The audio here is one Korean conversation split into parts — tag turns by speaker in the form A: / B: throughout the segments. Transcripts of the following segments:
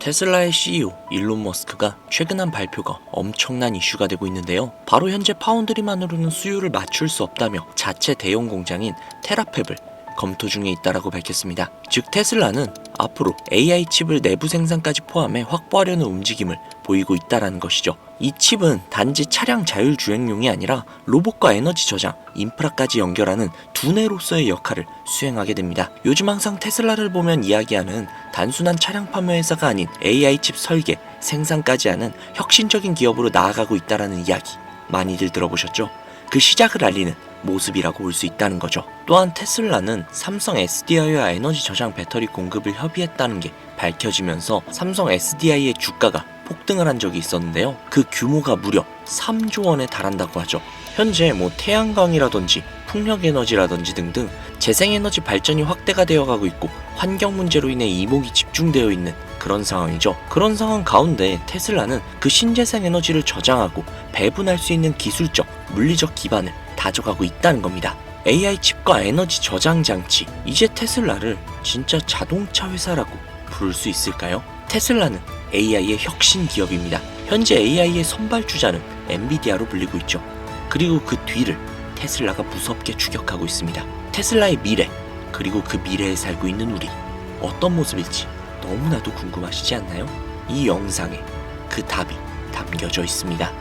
A: 테슬라의 CEO 일론 머스크가 최근 한 발표가 엄청난 이슈가 되고 있는데요. 바로 현재 파운드리만으로는 수요를 맞출 수 없다며 자체 대형 공장인 테라팹을 검토 중에 있다라고 밝혔습니다. 즉 테슬라는 앞으로 AI 칩을 내부 생산까지 포함해 확보하려는 움직임을 보이고 있다라는 것이죠. 이 칩은 단지 차량 자율주행용이 아니라 로봇과 에너지 저장, 인프라까지 연결하는 두뇌로서의 역할을 수행하게 됩니다. 요즘 항상 테슬라를 보면 이야기하는 단순한 차량 판매 회사가 아닌 AI 칩 설계, 생산까지 하는 혁신적인 기업으로 나아가고 있다라는 이야기 많이들 들어보셨죠? 그 시작을 알리는 모습이라고 볼 수 있다는 거죠. 또한 테슬라는 삼성 SDI와 에너지 저장 배터리 공급을 협의했다는 게 밝혀지면서 삼성 SDI의 주가가 폭등을 한 적이 있었는데요. 그 규모가 무려 3조 원에 달한다고 하죠. 현재 태양광이라든지 풍력에너지라든지 등등 재생에너지 발전이 확대가 되어가고 있고 환경 문제로 인해 이목이 집중되어 있는 그런 상황이죠. 그런 상황 가운데 테슬라는 그 신재생에너지를 저장하고 배분할 수 있는 기술적, 물리적 기반을 다져가고 있다는 겁니다. AI 칩과 에너지 저장 장치, 이제 테슬라를 진짜 자동차 회사라고 부를 수 있을까요? 테슬라는 AI의 혁신 기업입니다. 현재 AI의 선발주자는 엔비디아로 불리고 있죠. 그리고 그 뒤를 테슬라가 무섭게 추격하고 있습니다. 테슬라의 미래, 그리고 그 미래에 살고 있는 우리, 어떤 모습일지 너무나도 궁금하시지 않나요? 이 영상에 그 답이 담겨져 있습니다.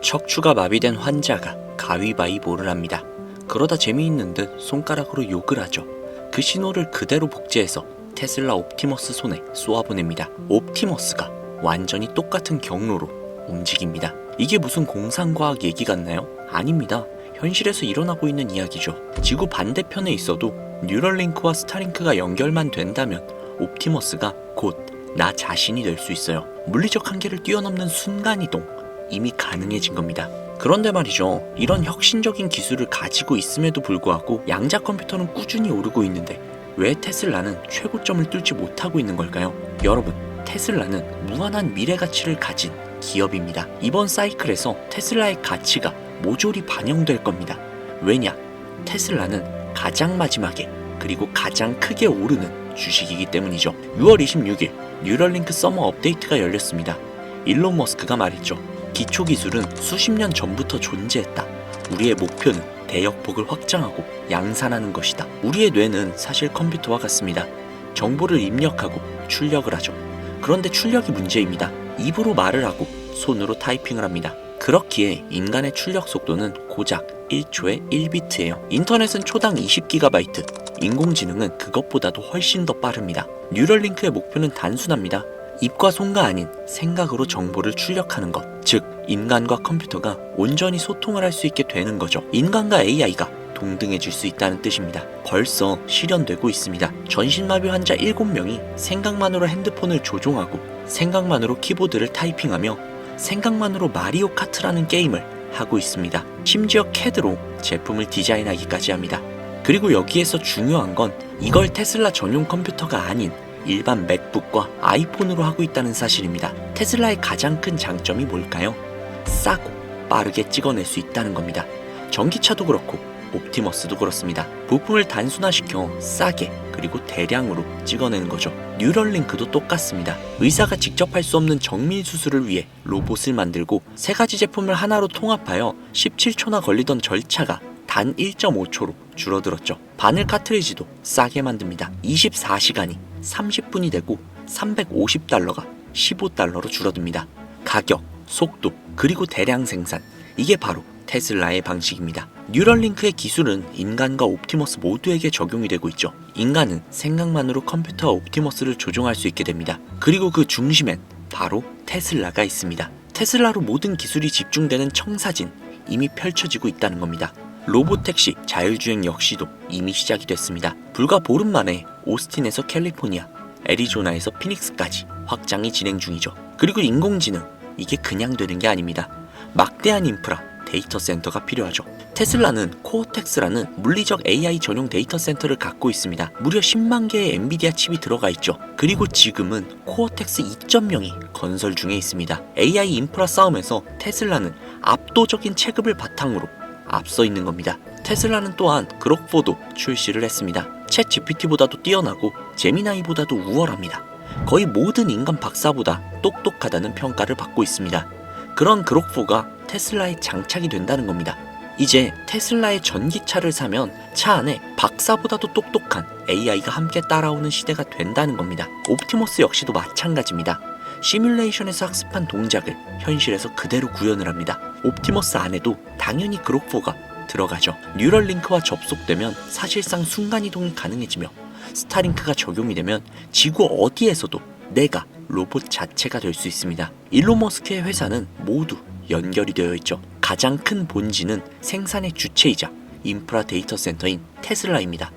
A: 척추가 마비된 환자가 가위바위보를 합니다. 그러다 재미있는 듯 손가락으로 욕을 하죠. 그 신호를 그대로 복제해서 테슬라 옵티머스 손에 쏘아보냅니다. 옵티머스가 완전히 똑같은 경로로 움직입니다. 이게 무슨 공상과학 얘기 같나요? 아닙니다. 현실에서 일어나고 있는 이야기죠. 지구 반대편에 있어도 뉴럴링크와 스타링크가 연결만 된다면 옵티머스가 곧 나 자신이 될 수 있어요. 물리적 한계를 뛰어넘는 순간이동, 이미 가능해진 겁니다. 그런데 말이죠, 이런 혁신적인 기술을 가지고 있음에도 불구하고 양자 컴퓨터는 꾸준히 오르고 있는데 왜 테슬라는 최고점을 뚫지 못하고 있는 걸까요? 여러분, 테슬라는 무한한 미래 가치를 가진 기업입니다. 이번 사이클에서 테슬라의 가치가 모조리 반영될 겁니다. 왜냐? 테슬라는 가장 마지막에 그리고 가장 크게 오르는 주식이기 때문이죠. 6월 26일 뉴럴링크 서머 업데이트가 열렸습니다. 일론 머스크가 말했죠. 기초기술은 수십 년 전부터 존재했다. 우리의 목표는 대역폭을 확장하고 양산하는 것이다. 우리의 뇌는 사실 컴퓨터와 같습니다. 정보를 입력하고 출력을 하죠. 그런데 출력이 문제입니다. 입으로 말을 하고 손으로 타이핑을 합니다. 그렇기에 인간의 출력 속도는 고작 1초에 1비트예요. 인터넷은 초당 20GB, 인공지능은 그것보다도 훨씬 더 빠릅니다. 뉴럴링크의 목표는 단순합니다. 입과 손가 아닌 생각으로 정보를 출력하는 것, 즉 인간과 컴퓨터가 온전히 소통을 할 수 있게 되는 거죠. 인간과 AI가 동등해질 수 있다는 뜻입니다. 벌써 실현되고 있습니다. 전신마비 환자 7명이 생각만으로 핸드폰을 조종하고 생각만으로 키보드를 타이핑하며 생각만으로 마리오 카트라는 게임을 하고 있습니다. 심지어 CAD로 제품을 디자인하기까지 합니다. 그리고 여기에서 중요한 건 이걸 테슬라 전용 컴퓨터가 아닌 일반 맥북과 아이폰으로 하고 있다는 사실입니다. 테슬라의 가장 큰 장점이 뭘까요? 싸고 빠르게 찍어낼 수 있다는 겁니다. 전기차도 그렇고 옵티머스도 그렇습니다. 부품을 단순화시켜 싸게 그리고 대량으로 찍어내는 거죠. 뉴럴링크도 똑같습니다. 의사가 직접 할 수 없는 정밀 수술을 위해 로봇을 만들고 세 가지 제품을 하나로 통합하여 17초나 걸리던 절차가 단 1.5초로 줄어들었죠. 바늘 카트리지도 싸게 만듭니다. 24시간이 30분이 되고 $350가 $15로 줄어듭니다. 가격, 속도, 그리고 대량 생산, 이게 바로 테슬라의 방식입니다. 뉴럴링크의 기술은 인간과 옵티머스 모두에게 적용이 되고 있죠. 인간은 생각만으로 컴퓨터와 옵티머스를 조종할 수 있게 됩니다. 그리고 그 중심엔 바로 테슬라가 있습니다. 테슬라로 모든 기술이 집중되는 청사진, 이미 펼쳐지고 있다는 겁니다. 로봇택시, 자율주행 역시도 이미 시작이 됐습니다. 불과 보름 만에 오스틴에서 캘리포니아, 애리조나에서 피닉스까지 확장이 진행 중이죠. 그리고 인공지능, 이게 그냥 되는 게 아닙니다. 막대한 인프라, 데이터 센터가 필요하죠. 테슬라는 코어텍스라는 물리적 AI 전용 데이터 센터를 갖고 있습니다. 무려 10만 개의 엔비디아 칩이 들어가 있죠. 그리고 지금은 코어텍스 2.0이 건설 중에 있습니다. AI 인프라 싸움에서 테슬라는 압도적인 체급을 바탕으로 앞서 있는 겁니다. 테슬라는 또한 그록4도 출시를 했습니다. 챗 GPT보다도 뛰어나고 제미나이보다도 우월합니다. 거의 모든 인간 박사보다 똑똑하다는 평가를 받고 있습니다. 그런 그록4가 테슬라에 장착이 된다는 겁니다. 이제 테슬라의 전기차를 사면 차 안에 박사보다도 똑똑한 AI가 함께 따라오는 시대가 된다는 겁니다. 옵티머스 역시도 마찬가지입니다. 시뮬레이션에서 학습한 동작을 현실에서 그대로 구현을 합니다. 옵티머스 안에도 당연히 그록4가 들어가죠. 뉴럴링크와 접속되면 사실상 순간이동이 가능해지며 스타링크가 적용이 되면 지구 어디에서도 내가 로봇 자체가 될 수 있습니다. 일론 머스크의 회사는 모두 연결이 되어 있죠. 가장 큰 본질은 생산의 주체이자 인프라 데이터 센터인 테슬라입니다.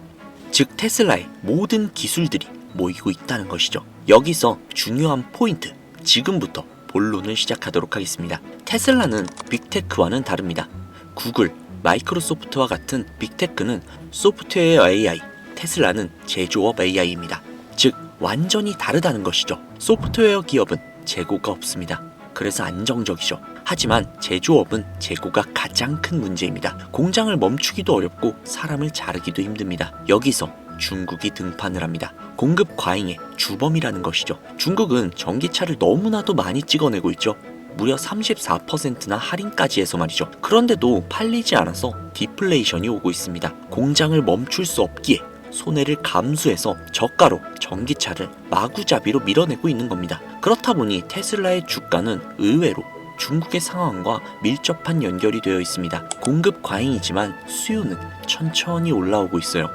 A: 즉 테슬라의 모든 기술들이 모이고 있다는 것이죠. 여기서 중요한 포인트, 지금부터 본론을 시작하도록 하겠습니다. 테슬라는 빅테크와는 다릅니다. 구글, 마이크로소프트와 같은 빅테크는 소프트웨어 AI, 테슬라는 제조업 AI입니다. 즉 완전히 다르다는 것이죠. 소프트웨어 기업은 재고가 없습니다. 그래서 안정적이죠. 하지만 제조업은 재고가 가장 큰 문제입니다. 공장을 멈추기도 어렵고 사람을 자르기도 힘듭니다. 여기서 중국이 등판을 합니다. 공급 과잉의 주범이라는 것이죠. 중국은 전기차를 너무나도 많이 찍어내고 있죠. 무려 34%나 할인까지 해서 말이죠. 그런데도 팔리지 않아서 디플레이션이 오고 있습니다. 공장을 멈출 수 없기에 손해를 감수해서 저가로 전기차를 마구잡이로 밀어내고 있는 겁니다. 그렇다 보니 테슬라의 주가는 의외로 중국의 상황과 밀접한 연결이 되어 있습니다. 공급 과잉이지만 수요는 천천히 올라오고 있어요.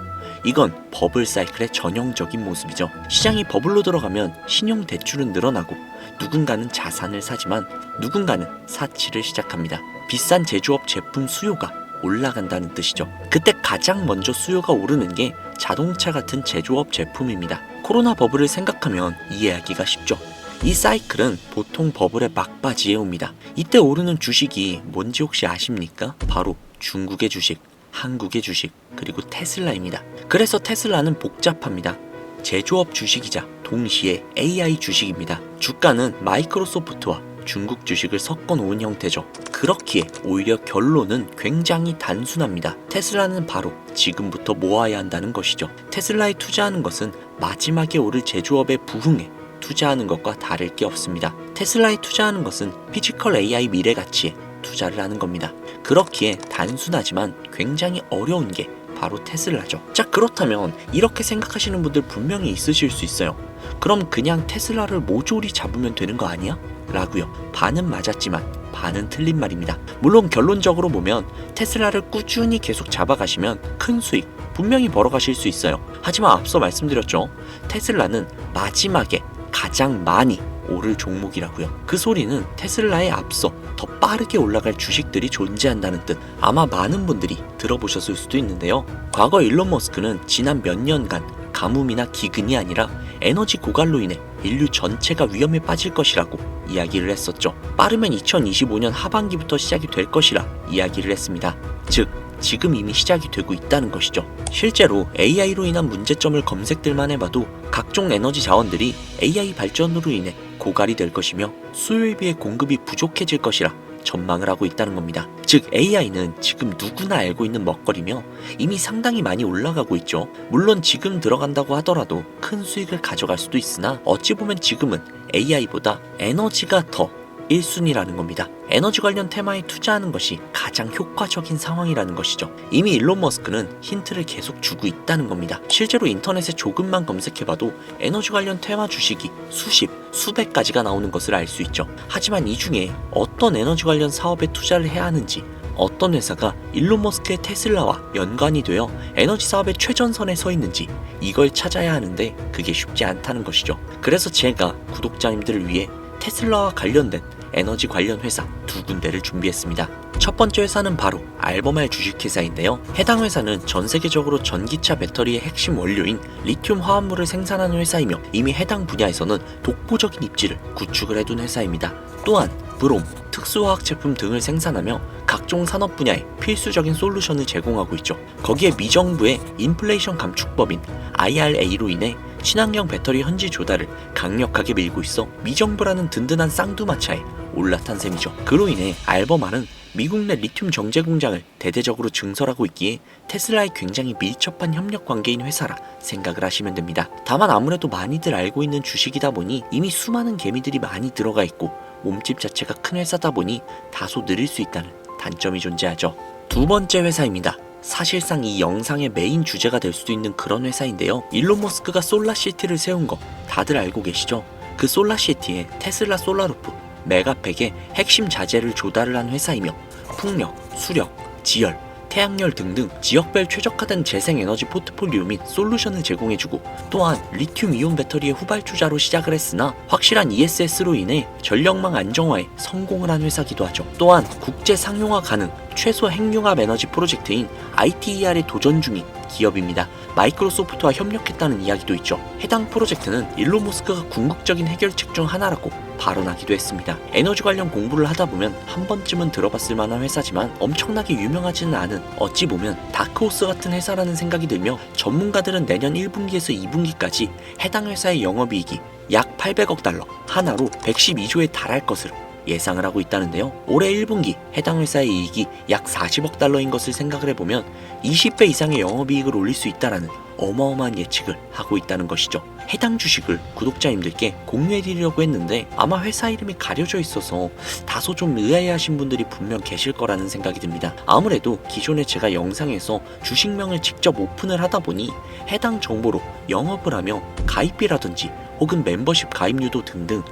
A: 이건 버블 사이클의 전형적인 모습이죠. 시장이 버블로 들어가면 신용 대출은 늘어나고 누군가는 자산을 사지만 누군가는 사치를 시작합니다. 비싼 제조업 제품 수요가 올라간다는 뜻이죠. 그때 가장 먼저 수요가 오르는 게 자동차 같은 제조업 제품입니다. 코로나 버블을 생각하면 이해하기가 쉽죠. 이 사이클은 보통 버블의 막바지에 옵니다. 이때 오르는 주식이 뭔지 혹시 아십니까? 바로 중국의 주식, 한국의 주식, 그리고 테슬라입니다. 그래서 테슬라는 복잡합니다. 제조업 주식이자 동시에 AI 주식입니다. 주가는 마이크로소프트와 중국 주식을 섞어 놓은 형태죠. 그렇기에 오히려 결론은 굉장히 단순합니다. 테슬라는 바로 지금부터 모아야 한다는 것이죠. 테슬라에 투자하는 것은 마지막에 오를 제조업의 부흥에 투자하는 것과 다를 게 없습니다. 테슬라에 투자하는 것은 피지컬 AI 미래 가치에 투자를 하는 겁니다. 그렇기에 단순하지만 굉장히 어려운 게 바로 테슬라죠. 자, 그렇다면 이렇게 생각하시는 분들 분명히 있으실 수 있어요. 그럼 그냥 테슬라를 모조리 잡으면 되는 거 아니야? 라고요. 반은 맞았지만 반은 틀린 말입니다. 물론 결론적으로 보면 테슬라를 꾸준히 계속 잡아가시면 큰 수익 분명히 벌어가실 수 있어요. 하지만 앞서 말씀드렸죠. 테슬라는 마지막에 가장 많이 오를 종목이라고요. 그 소리는 테슬라에 앞서 더 빠르게 올라갈 주식들이 존재한다는 뜻. 아마 많은 분들이 들어보셨을 수도 있는데요. 과거 일론 머스크는 지난 몇 년간 가뭄이나 기근이 아니라 에너지 고갈로 인해 인류 전체가 위험에 빠질 것이라고 이야기를 했었죠. 빠르면 2025년 하반기부터 시작이 될 것이라 이야기를 했습니다. 즉 지금 이미 시작이 되고 있다는 것이죠. 실제로 AI로 인한 문제점을 검색들만 해봐도 각종 에너지 자원들이 AI 발전으로 인해 고갈이 될 것이며 수요에 비해 공급이 부족해질 것이라 전망을 하고 있다는 겁니다. 즉 AI는 지금 누구나 알고 있는 먹거리며 이미 상당히 많이 올라가고 있죠. 물론 지금 들어간다고 하더라도 큰 수익을 가져갈 수도 있으나 어찌 보면 지금은 AI보다 에너지가 더 1순위라는 겁니다. 에너지 관련 테마에 투자하는 것이 가장 효과적인 상황이라는 것이죠. 이미 일론 머스크는 힌트를 계속 주고 있다는 겁니다. 실제로 인터넷에 조금만 검색해봐도 에너지 관련 테마 주식이 수십, 수백 가지가 나오는 것을 알 수 있죠. 하지만 이 중에 어떤 에너지 관련 사업에 투자를 해야 하는지, 어떤 회사가 일론 머스크의 테슬라와 연관이 되어 에너지 사업의 최전선에 서 있는지 이걸 찾아야 하는데 그게 쉽지 않다는 것이죠. 그래서 제가 구독자님들을 위해 테슬라와 관련된 에너지 관련 회사 두 군데를 준비했습니다. 첫 번째 회사는 바로 알버말 주식회사인데요. 해당 회사는 전 세계적으로 전기차 배터리의 핵심 원료인 리튬 화합물을 생산하는 회사이며 이미 해당 분야에서는 독보적인 입지를 구축을 해둔 회사입니다. 또한 브롬, 특수화학 제품 등을 생산하며 각종 산업 분야에 필수적인 솔루션을 제공하고 있죠. 거기에 미정부의 인플레이션 감축법인 IRA로 인해 친환경 배터리 현지 조달을 강력하게 밀고 있어 미정부라는 든든한 쌍두마차에 올라탄 셈이죠. 그로 인해 알버말은 미국 내 리튬 정제 공장을 대대적으로 증설하고 있기에 테슬라에 굉장히 밀접한 협력 관계인 회사라 생각을 하시면 됩니다. 다만 아무래도 많이들 알고 있는 주식이다 보니 이미 수많은 개미들이 많이 들어가 있고 몸집 자체가 큰 회사다 보니 다소 느릴 수 있다는 단점이 존재하죠. 두 번째 회사입니다. 사실상 이 영상의 메인 주제가 될 수도 있는 그런 회사인데요. 일론 머스크가 솔라시티를 세운 거 다들 알고 계시죠? 그 솔라시티에 테슬라 솔라루프, 메가팩의 핵심 자재를 조달을 한 회사이며 풍력, 수력, 지열, 태양열 등등 지역별 최적화된 재생에너지 포트폴리오 및 솔루션을 제공해주고 또한 리튬이온 배터리의 후발주자로 시작을 했으나 확실한 ESS로 인해 전력망 안정화에 성공을 한 회사기도 하죠. 또한 국제 상용화 가능 최소 핵융합 에너지 프로젝트인 ITER에 도전 중인 기업입니다. 마이크로소프트와 협력했다는 이야기도 있죠. 해당 프로젝트는 일론 머스크가 궁극적인 해결책 중 하나라고 발언하기도 했습니다. 에너지 관련 공부를 하다 보면 한 번쯤은 들어봤을 만한 회사지만 엄청나게 유명하지는 않은 어찌 보면 다크호스 같은 회사라는 생각이 들며 전문가들은 내년 1분기에서 2분기까지 해당 회사의 영업이익이 약 800억 달러, 하나로 112조에 달할 것으로 예상을 하고 있다는데요. 올해 1분기 해당 회사의 이익이 약 40억 달러인 것을 생각을 해보면 20배 이상의 영업이익을 올릴 수 있다라는 어마어마한 예측을 하고 있다는 것이죠. 해당 주식을 구독자님들께 공유해드리려고 했는데 아마 회사 이름이 가려져 있어서 다소 좀 의아해하신 분들이 분명 계실 거라는 생각이 듭니다. 아무래도 기존에 제가 영상에서 주식명을 직접 오픈을 하다 보니 해당 정보로 영업을 하며 가입비라든지 혹은 멤버십 가입료도 등등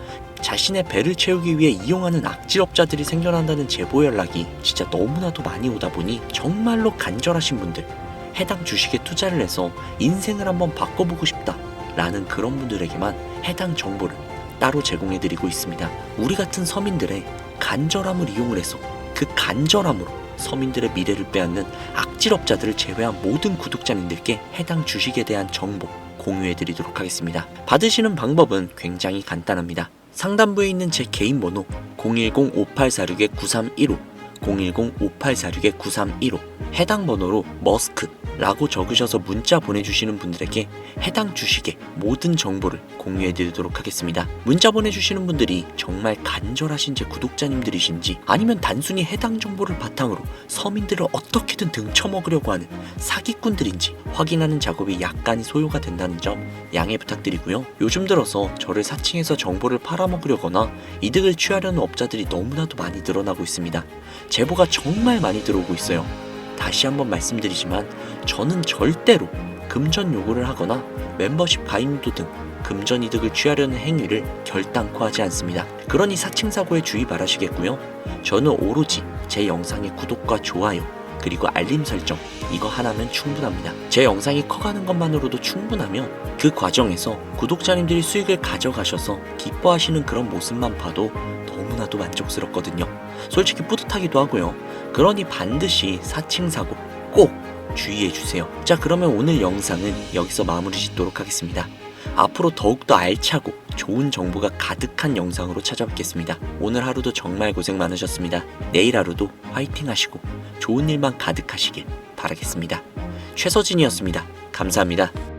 A: 자신의 배를 채우기 위해 이용하는 악질업자들이 생겨난다는 제보 연락이 진짜 너무나도 많이 오다 보니 정말로 간절하신 분들, 해당 주식에 투자를 해서 인생을 한번 바꿔보고 싶다 라는 그런 분들에게만 해당 정보를 따로 제공해드리고 있습니다. 우리 같은 서민들의 간절함을 이용을 해서 그 간절함으로 서민들의 미래를 빼앗는 악질업자들을 제외한 모든 구독자님들께 해당 주식에 대한 정보 공유해드리도록 하겠습니다. 받으시는 방법은 굉장히 간단합니다. 상단부에 있는 제 개인 번호 010-5846-9315 010-5846-9315 해당 번호로 머스크라고 적으셔서 문자 보내주시는 분들에게 해당 주식의 모든 정보를 공유해드리도록 하겠습니다. 문자 보내주시는 분들이 정말 간절하신 제 구독자님들이신지 아니면 단순히 해당 정보를 바탕으로 서민들을 어떻게든 등쳐먹으려고 하는 사기꾼들인지 확인하는 작업이 약간의 소요가 된다는 점 양해 부탁드리고요. 요즘 들어서 저를 사칭해서 정보를 팔아먹으려거나 이득을 취하려는 업자들이 너무나도 많이 늘어나고 있습니다. 제보가 정말 많이 들어오고 있어요. 다시 한번 말씀드리지만 저는 절대로 금전 요구를 하거나 멤버십 가입도 등 금전 이득을 취하려는 행위를 결단코 하지 않습니다. 그러니 사칭사고에 주의 바라시겠고요. 저는 오로지 제 영상의 구독과 좋아요 그리고 알림 설정 이거 하나면 충분합니다. 제 영상이 커가는 것만으로도 충분하며 그 과정에서 구독자님들이 수익을 가져가셔서 기뻐하시는 그런 모습만 봐도 너무나도 만족스럽거든요. 솔직히 뿌듯하기도 하고요. 그러니 반드시 사칭사고 꼭 주의해주세요. 자, 그러면 오늘 영상은 여기서 마무리 짓도록 하겠습니다. 앞으로 더욱더 알차고 좋은 정보가 가득한 영상으로 찾아뵙겠습니다. 오늘 하루도 정말 고생 많으셨습니다. 내일 하루도 화이팅 하시고 좋은 일만 가득하시길 바라겠습니다. 최서진이었습니다. 감사합니다.